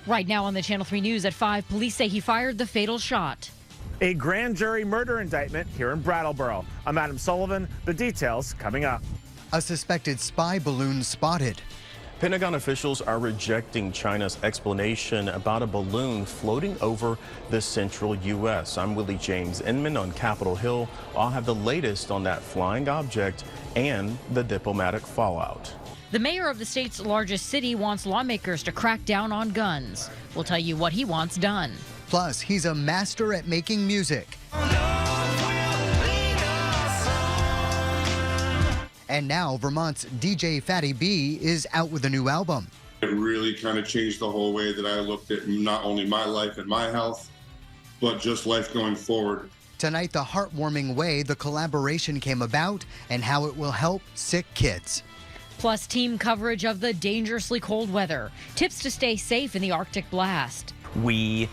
Right now on the Channel 3 News at 5, police say he fired the fatal shot. A grand jury murder indictment here in Brattleboro. I'm Adam Sullivan. The details coming up. A suspected spy balloon spotted. Pentagon officials are rejecting China's explanation about a balloon floating over the central U.S. I'm Willie James Inman on Capitol Hill. I'll have the latest on that flying object and the diplomatic fallout. The mayor of the state's largest city wants lawmakers to crack down on guns. We'll tell you what he wants done. Plus, he's a master at making music. And now Vermont's DJ Fatty B is out with a new album. It really kind of changed the whole way that I looked at not only my life and my health, but just life going forward. Tonight, the heartwarming way the collaboration came about and how it will help sick kids. Plus, team coverage of the dangerously cold weather. Tips to stay safe in the Arctic blast. We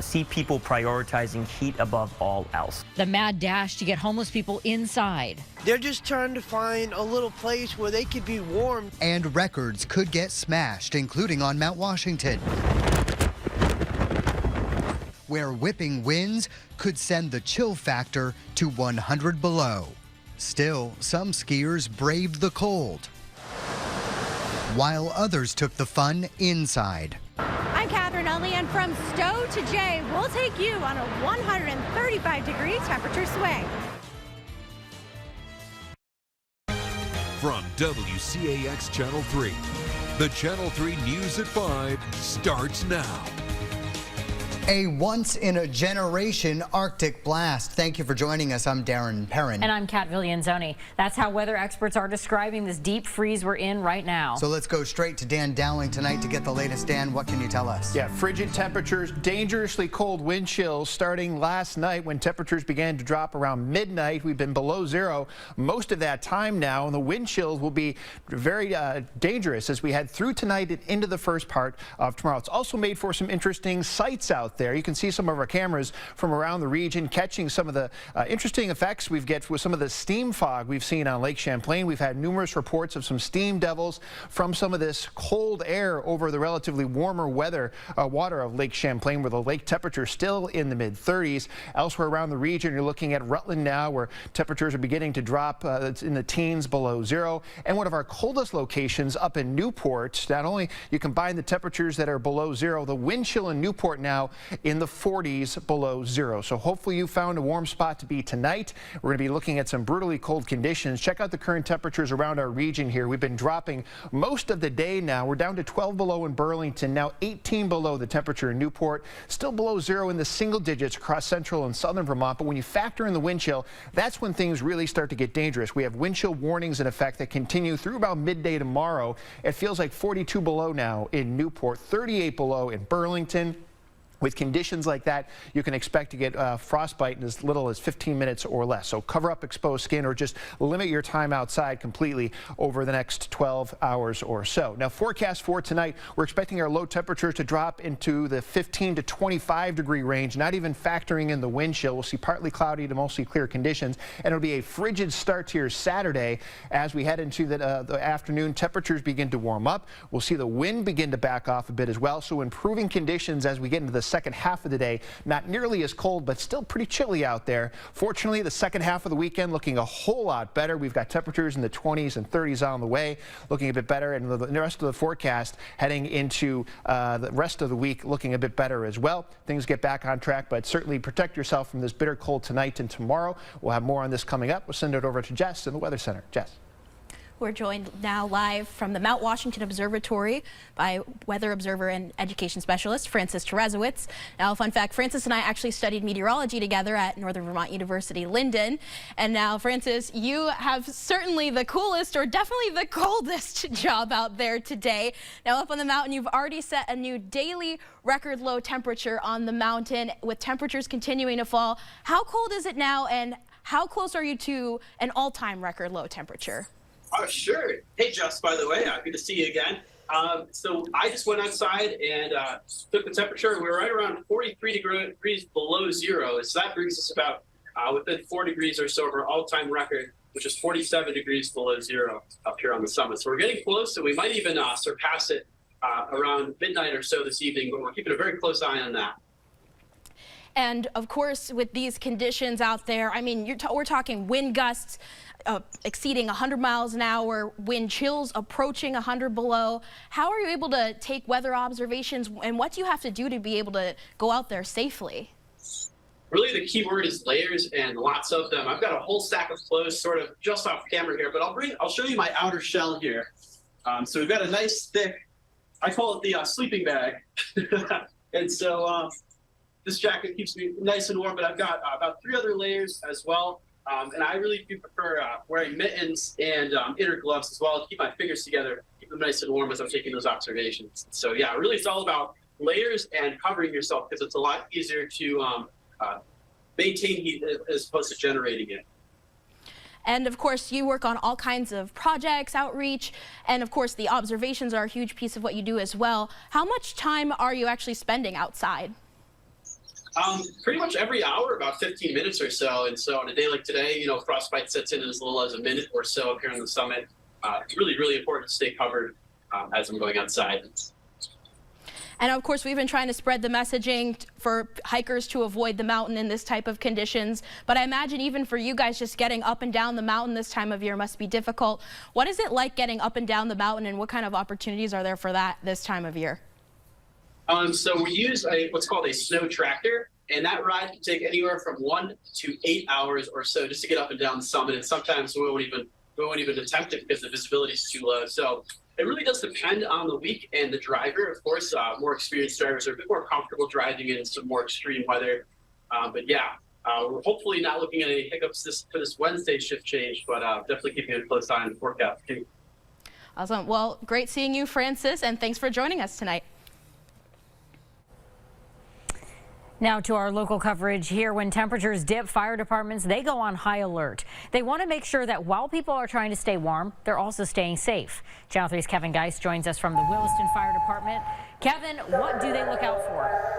see people prioritizing heat above all else. The mad dash to get homeless people inside. They're just trying to find a little place where they could be warm. And records could get smashed, including on Mount Washington, where whipping winds could send the chill factor to 100 below. Still, some skiers braved the cold, while others took the fun inside. I'm Catherine Unley, and from Stowe to Jay, we'll take you on a 135-degree temperature swing. From WCAX Channel 3, the Channel 3 News at 5 starts now. A once-in-a-generation Arctic blast. Thank you for joining us. I'm Darren Perrin. And I'm Kat Villianzoni. That's how weather experts are describing this deep freeze we're in right now. So let's go straight to Dan Dowling tonight to get the latest. Dan, what can you tell us? Yeah, frigid temperatures, dangerously cold wind chills starting last night when temperatures began to drop around midnight. We've been below zero most of that time now, and the wind chills will be very dangerous as we head through tonight and into the first part of tomorrow. It's also made for some interesting sights out there. You can see some of our cameras from around the region catching some of the interesting effects we've get with some of the steam fog we've seen on Lake Champlain. We've had numerous reports of some steam devils from some of this cold air over the relatively warmer water of Lake Champlain, where the lake temperature is still in the mid-30s. Elsewhere around the region, you're looking at Rutland now, where temperatures are beginning to drop. It's in the teens below zero. And one of our coldest locations up in Newport, not only you combine the temperatures that are below zero, the wind chill in Newport now in the 40s below zero. So hopefully you found a warm spot to be tonight. We're going to be looking at some brutally cold conditions. Check out the current temperatures around our region here. We've been dropping most of the day now. We're down to 12 below in Burlington, now 18 below the temperature in Newport, still below zero in the single digits across central and southern Vermont. But when you factor in the wind chill, that's when things really start to get dangerous. We have wind chill warnings in effect that continue through about midday tomorrow. It feels like 42 below now in Newport, 38 below in Burlington. With conditions like that, you can expect to get frostbite in as little as 15 minutes or less. So cover up exposed skin or just limit your time outside completely over the next 12 hours or so. Now, forecast for tonight, we're expecting our low temperatures to drop into the 15 to 25 degree range, not even factoring in the wind chill. We'll see partly cloudy to mostly clear conditions, and it'll be a frigid start to your Saturday as we head into the afternoon. Temperatures begin to warm up. We'll see the wind begin to back off a bit as well. So improving conditions as we get into the second half of the day. Not nearly as cold, but still pretty chilly out there. Fortunately, the second half of the weekend looking a whole lot better. We've got temperatures in the 20s and 30s on the way, looking a bit better, and the rest of the forecast heading into the rest of the week looking a bit better as well. Things get back on track, but certainly protect yourself from this bitter cold tonight and tomorrow. We'll have more on this coming up. We'll send it over to Jess in the Weather Center. Jess. We're joined now live from the Mount Washington Observatory by weather observer and education specialist Francis Terezowitz. Now, fun fact, Francis and I actually studied meteorology together at Northern Vermont University, Linden. And now, Francis, you have certainly the coolest, or definitely the coldest job out there today. Now, up on the mountain, you've already set a new daily record low temperature on the mountain, with temperatures continuing to fall. How cold is it now, and how close are you to an all-time record low temperature? Oh, sure. Hey, Jess, by the way, good to see you again. So I just went outside and took the temperature. We were right around 43 degrees below zero. So that brings us about within 4 degrees or so of our all-time record, which is 47 degrees below zero up here on the summit. So we're getting close, and we might even surpass it around midnight or so this evening, but we're keeping a very close eye on that. And of course, with these conditions out there, I mean, we're talking wind gusts exceeding 100 miles an hour, wind chills approaching 100 below. How are you able to take weather observations, and what do you have to do to be able to go out there safely? Really, the key word is layers, and lots of them. I've got a whole stack of clothes sort of just off camera here, but I'll show you my outer shell here. So we've got a nice thick, I call it the sleeping bag. And so this jacket keeps me nice and warm, but I've got about 3 other layers as well. And I really do prefer wearing mittens and inner gloves as well to keep my fingers together, keep them nice and warm as I'm taking those observations. So yeah, really it's all about layers and covering yourself, because it's a lot easier to maintain heat as opposed to generating it. And of course, you work on all kinds of projects, outreach, and of course the observations are a huge piece of what you do as well. How much time are you actually spending outside? Pretty much every hour, about 15 minutes or so. And so on a day like today, you know, frostbite sets in as little as a minute or so up here on the summit. It's really, really important to stay covered as I'm going outside. And of course, we've been trying to spread the messaging for hikers to avoid the mountain in this type of conditions. But I imagine even for you guys, just getting up and down the mountain this time of year must be difficult. What is it like getting up and down the mountain, and what kind of opportunities are there for that this time of year? So we use what's called a snow tractor, and that ride can take anywhere from 1 to 8 hours or so just to get up and down the summit. And sometimes we won't even attempt it because the visibility is too low. So it really does depend on the week and the driver. Of course, more experienced drivers are a bit more comfortable driving in some more extreme weather. But yeah, we're hopefully not looking at any hiccups for this Wednesday shift change, but definitely keeping a close eye on the forecast too. Awesome. Well, great seeing you, Francis, and thanks for joining us tonight. Now to our local coverage here. When temperatures dip, fire departments, they go on high alert. They want to make sure that while people are trying to stay warm, they're also staying safe. Channel 3's Kevin Geist joins us from the Williston Fire Department. Kevin, what do they look out for?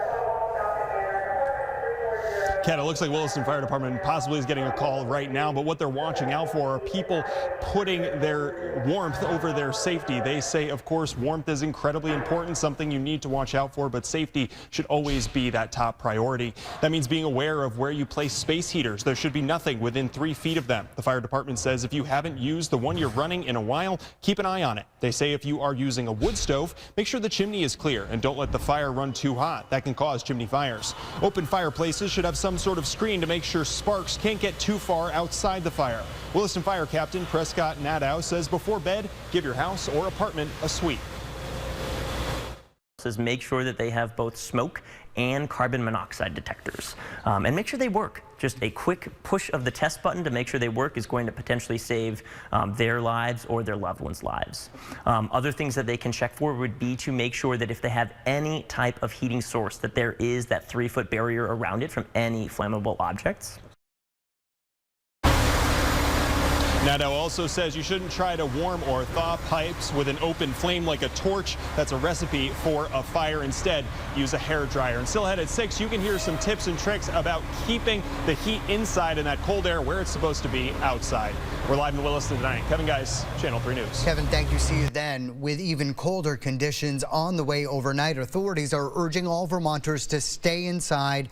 Kat, it looks like Williston Fire Department possibly is getting a call right now, but what they're watching out for are people putting their warmth over their safety. They say, of course, warmth is incredibly important, something you need to watch out for, but safety should always be that top priority. That means being aware of where you place space heaters. There should be nothing within 3 feet of them. The fire department says if you haven't used the one you're running in a while, keep an eye on it. They say if you are using a wood stove, make sure the chimney is clear and don't let the fire run too hot. That can cause chimney fires. Open fireplaces should have some sort of screen to make sure sparks can't get too far outside the fire. Williston Fire Captain Prescott Nadeau says before bed, give your house or apartment a sweep. Says make sure that they have both smoke and carbon monoxide detectors, and make sure they work. Just a quick push of the test button to make sure they work is going to potentially save their lives or their loved ones' lives. Other things that they can check for would be to make sure that if they have any type of heating source, that there is that 3-foot barrier around it from any flammable objects. Nadeau also says you shouldn't try to warm or thaw pipes with an open flame like a torch. That's a recipe for a fire. Instead, use a hairdryer. And still ahead at 6, you can hear some tips and tricks about keeping the heat inside and that cold air where it's supposed to be outside. We're live in Williston tonight. Kevin Geist, Channel 3 News. Kevin, thank you. See you then. With even colder conditions on the way overnight, authorities are urging all Vermonters to stay inside.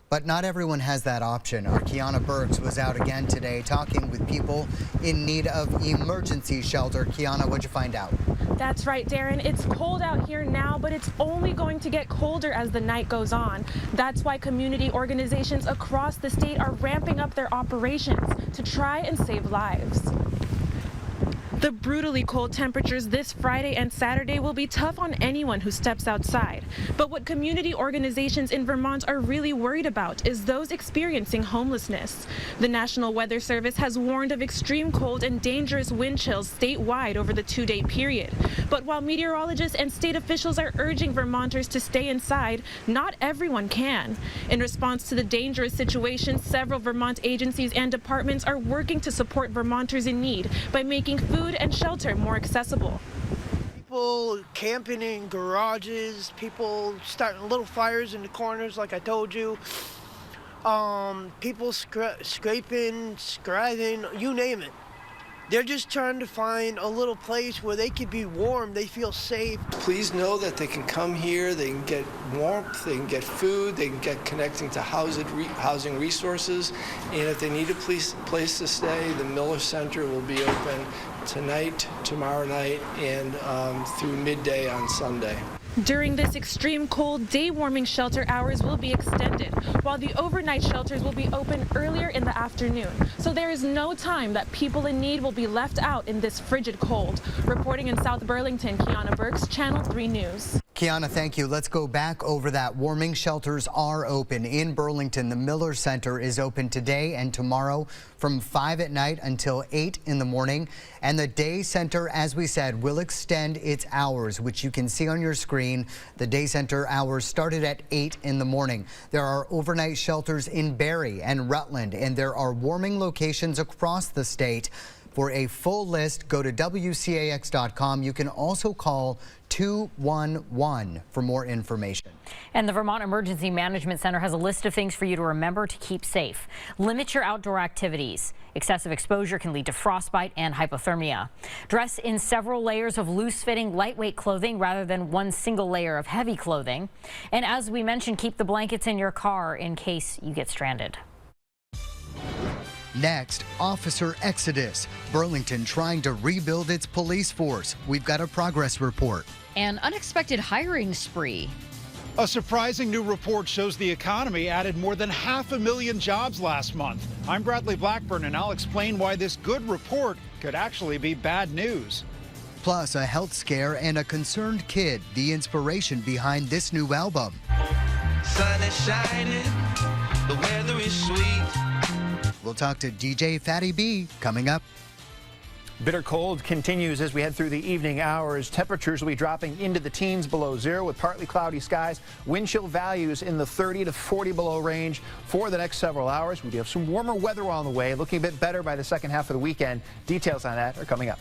But not everyone has that option. Our Kiana Burks was out again today talking with people in need of emergency shelter. Kiana, what'd you find out? That's right, Darren. It's cold out here now, but it's only going to get colder as the night goes on. That's why community organizations across the state are ramping up their operations to try and save lives. The brutally cold temperatures this Friday and Saturday will be tough on anyone who steps outside. But what community organizations in Vermont are really worried about is those experiencing homelessness. The National Weather Service has warned of extreme cold and dangerous wind chills statewide over the 2-day period. But while meteorologists and state officials are urging Vermonters to stay inside, not everyone can. In response to the dangerous situation, several Vermont agencies and departments are working to support Vermonters in need by making food and shelter more accessible. People camping in garages, people starting little fires in the corners like I told you, people scraping, scribing, you name it. They're just trying to find a little place where they could be warm, they feel safe. Please know that they can come here, they can get warmth, they can get food, they can get connecting to housing resources, and if they need a place to stay, the Miller Center will be open tonight, tomorrow night, and through midday on Sunday. During this extreme cold, day warming shelter hours will be extended, while the overnight shelters will be open earlier in the afternoon. So there is no time that people in need will be left out in this frigid cold. Reporting in South Burlington, Kiana Burks, Channel 3 News. Kiana, thank you. Let's go back over that. Warming shelters are open in Burlington. The Miller Center is open today and tomorrow from 5 at night until 8 in the morning. And the day center, as we said, will extend its hours, which you can see on your screen. The day center hours started at 8 in the morning. There are overnight shelters in Barrie and Rutland, and there are warming locations across the state. For a full list, go to WCAX.com. You can also call 211 for more information. And the Vermont Emergency Management Center has a list of things for you to remember to keep safe. Limit your outdoor activities. Excessive exposure can lead to frostbite and hypothermia. Dress in several layers of loose-fitting, lightweight clothing rather than one single layer of heavy clothing. And as we mentioned, keep the blankets in your car in case you get stranded. Next, Officer Exodus. Burlington trying to rebuild its police force. We've got a progress report. An unexpected hiring spree. A surprising new report shows the economy added more than 500,000 jobs last month. I'm Bradley Blackburn, and I'll explain why this good report could actually be bad news. Plus, a health scare and a concerned kid, the inspiration behind this new album. Sun is shining, the weather is sweet. We'll talk to DJ Fatty B coming up. Bitter cold continues as we head through the evening hours. Temperatures will be dropping into the teens below zero with partly cloudy skies. Wind chill values in the 30 to 40 below range for the next several hours. We do have some warmer weather on the way, looking a bit better by the second half of the weekend. Details on that are coming up.